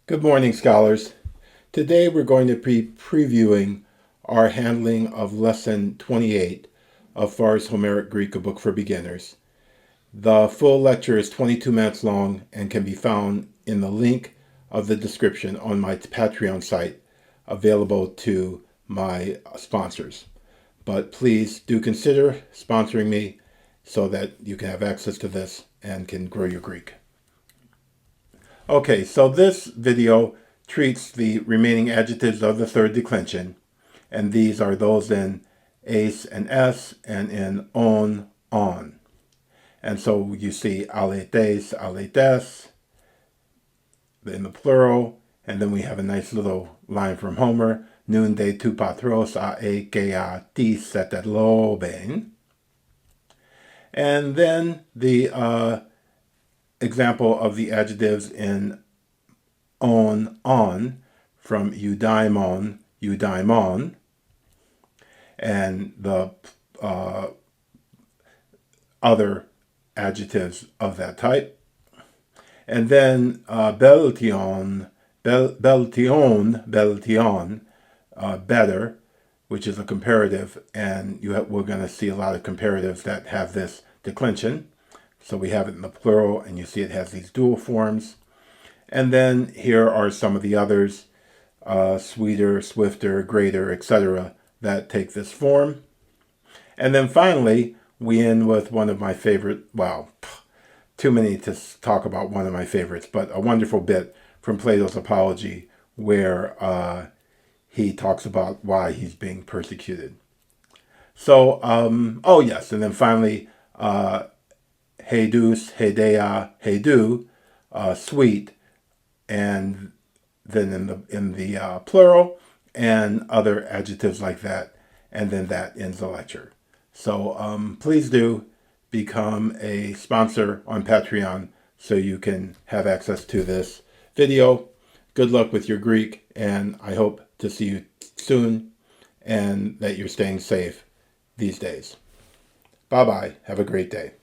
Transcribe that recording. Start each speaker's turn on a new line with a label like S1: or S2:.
S1: Good morning, scholars. Today we're going to be previewing our handling of Lesson 28 of Pharr's Homeric Greek, a book for beginners. The full lecture is 22 minutes long and can be found in the link of the description on my Patreon site, available to my sponsors. But please do consider sponsoring me so that you can have access to this and can grow your Greek. Okay, so this video treats the remaining adjectives of the third declension, and these are those in eis and s and in on. And so you see aletes, aletes in the plural, and then we have a nice little line from Homer, nun de tu patros ἀεικές tis etetloben. And then the example of the adjectives in on from eudaimon, eudaimon, and the other adjectives of that type. And then vέλτιον, vέλtῑον, better, which is a comparative, and we're going to see a lot of comparatives that have this declension. So we have it in the plural, and you see it has these dual forms. And then here are some of the others, sweeter, swifter, greater, etc., that take this form. And then finally, we end with one of my favorite, well, too many to talk about one of my favorites, but a wonderful bit from Plato's Apology where he talks about why he's being persecuted. So, oh yes, and then finally, heidous, heideia, heidou, sweet, and then in the plural, and other adjectives like that, and then that ends the lecture. So please do become a sponsor on Patreon so you can have access to this video. Good luck with your Greek, and I hope to see you soon, and that you're staying safe these days. Bye-bye. Have a great day.